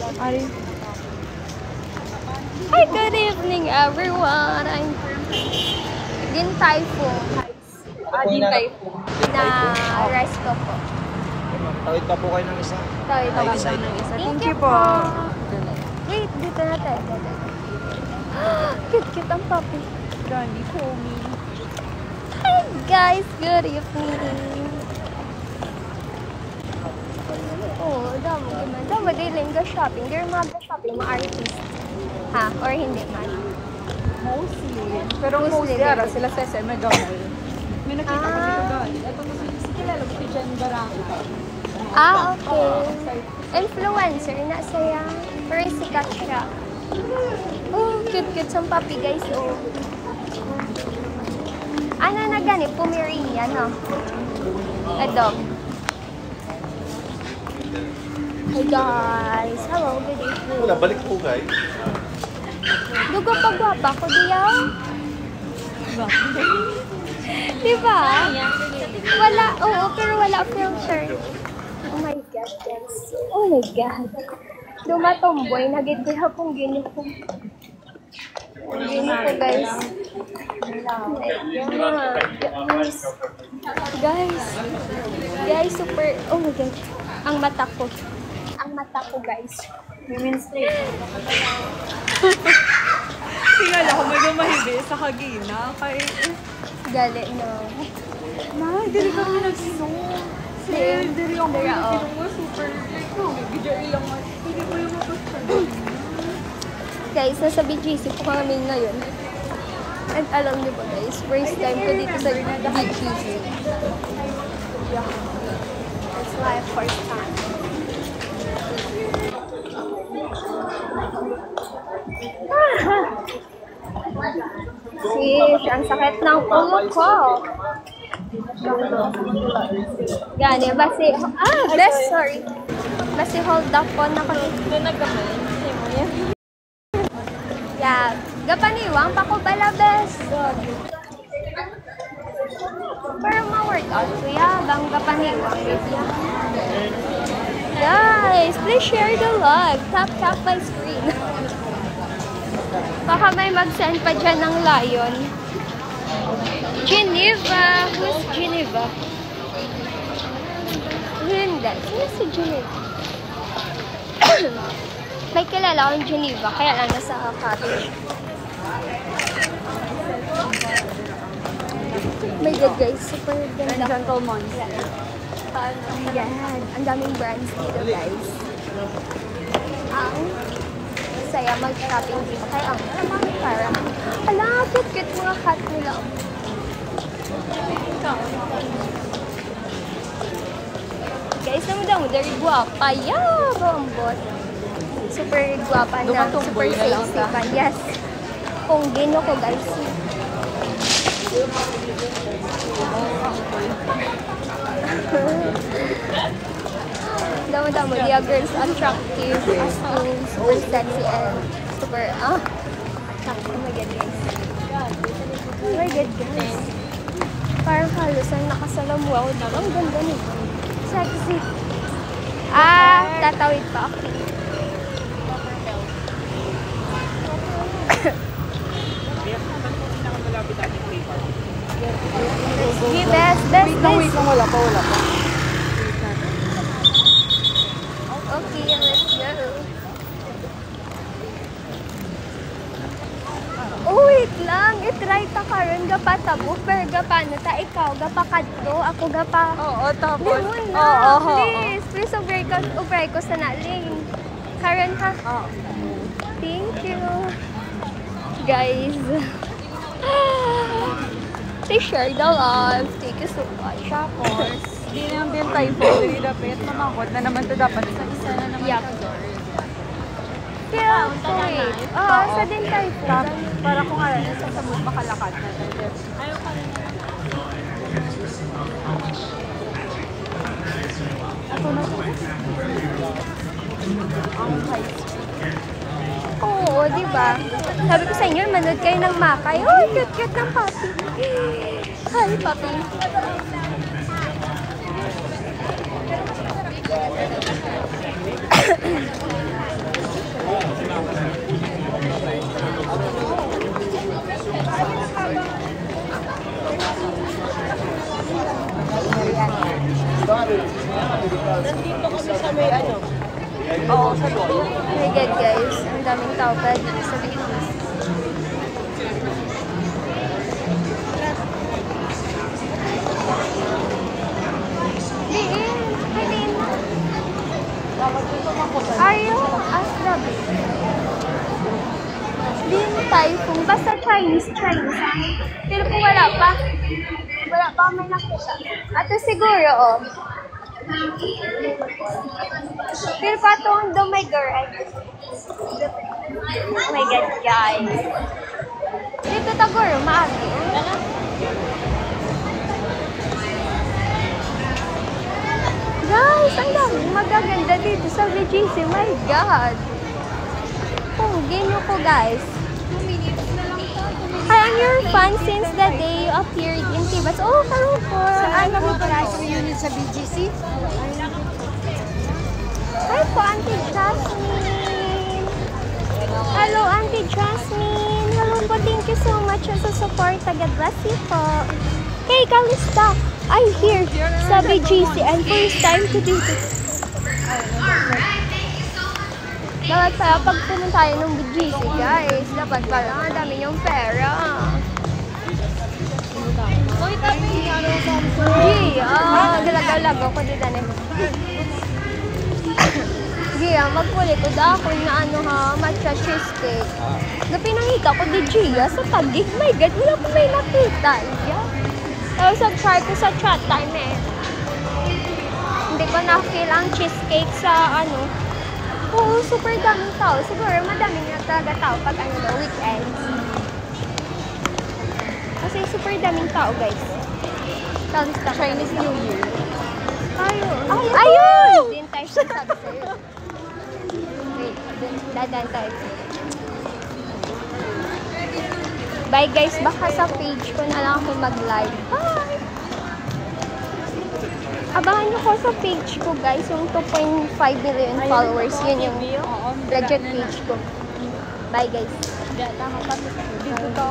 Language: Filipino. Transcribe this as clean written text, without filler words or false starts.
Hi, good evening everyone. I'm Din Typhoon. Din Typhoon. Na resto po. Tawid pa po kayo ng isa. Tawid pa Right ng side. isa. Thank you po. Wait, dito na tayo. Cute ang puppy. Gandhi, Komi. Hi guys, good evening. Oh, damo dilim ga shopping. Girl, mag-shopping mo artist. Ha? Or hindi man? Mostly. Pero mostly, ara sila sa SM Megamall. May nakita ko dito doon. Ito si kilala ko si Jen Barangka. Okay. Influencer na saya. Pero sikat siya. Oh, cute sa puppy guys. Oh. Ano na gani? Pomeranian, no? A dog. Hi guys. Hello, good evening. Wala, balik po kayo. Dugo pa gwapa ko diyaw. Diba? Wala, oo, pero wala filter. Oh my God, guys. Oh my God. Dumatomboy, nagitiha kong giniko. Giniko, guys. Guys, super, oh my God. Ang mata ko. Ang mata ko, guys. Women's Day. Tingala ko may gumahibi sa Kagina. Kay... Gali, no. Ma, dili kami nag-snow. Dili ako nag-snow. Super. Video ilang mas. Hindi ko yung mapagsabi. Guys, nasa BGC po kami ngayon. And alam niyo ba guys, first time ko dito sa BGC. That's my first time. Sis, ang sakit ng ulo ko. Gani, basi, sorry. Basi hold up po na ko. Doon nagkamay. Yeah, gapaniwang pa ko pala, bes. Pero ma-workout ko bang gapaniwang. Guys, please share the live. Tap my screen. Baka may mag-send pa dyan ng lion. Geneva. Who's Geneva? Linda. Sino si Geneva? May kilala akong Geneva, kaya lang nasa cottage. My God guys, super ganda. Gentleman. Yan, ang daming brands dito guys. Ang saya mag-shopping dito. Kaya ang parang, cute mga cat nila. Guys, naman daw, very guwapa. Bambot. Super guwapa na. Super sexy pa. Yes. Kung gino ko guys. Damo, they are girls attractive as in super sexy and super, attractive. Oh my God, guys. Oh my God, guys. Parang halos ang nakasalamuha ko na. Ang ganda nito. Sexy. Tatawid pa ako. Best. Wait lang, wala pa. Okay, let's go. Oh, wait lang. I-try ta karon gapatabo. Pero gapano ta ikaw? Gapakadto. Ako gapa. Oo, tapos. Limon na. Please, ubray ko sa naling. Karon ha? Oo. Thank you. Guys. Please share the live. Thank you so much. Tapos, hindi na yung Din Typhoon. Hindi dapat mamangkot na naman ito dapat. Isa na naman. Yup. Feel sweet. Sa Din Typhoon. Para kung ano, nasa samod makalakad na. Ayaw pa rin. Ako na po. Ang high school. Oo, diba? Sabi ko sa inyo, manood kayo ng Makay. Oh, cute ng puppy. Hi, puppy. Oo, sa loob. Oh my God, guys. Ang daming tao pa dito sa BGC. Are you Astra B? Din Typhoon. Basta Chinese. Pero kung wala pa may nakita. Ato siguro, oh. Pero patong daw may girl. Oh my God, guys. Dito taguro, maagi. Guys, ang daming magaganda dito sa BGC. My God. Punggin nyo ko, guys. I am your fan since the day you appeared in Tibas. Oh, karong po. Saan kami pala reunion sa BGC? Hi po, Auntie Jasmine. Hello, Auntie Jasmine. Hello po, thank you so much sa support. God bless you po. Hey, Kalista. I'm here sa BGC and first time to do this. Dapat pala pag pumunta tayo ng BGC, guys. Dapat pala ang dami yung pera. Galagaw ko dito na. Gia, magpuli ko ako na matcha cheesecake. Na pinangita ko di Gia sa Taguig. My God, wala ko may nakita. Yeah. Tapos try ko sa chat time eh. Hindi ko na-feel ang cheesecake sa Oo, super daming tao. Siguro madaming na talaga tao pag weekends. Kasi super daming tao, guys. Chinese New Year. Ayun! Din tayo siya sabi sa'yo. Wait, dadan tayo. Bye guys, baka sa page ko na lang ako mag-live. Bye! Abangan nyo ko sa page ko guys, yung 2.5 million followers. Yun yung legit page ko. Bye guys. Tama pa dito.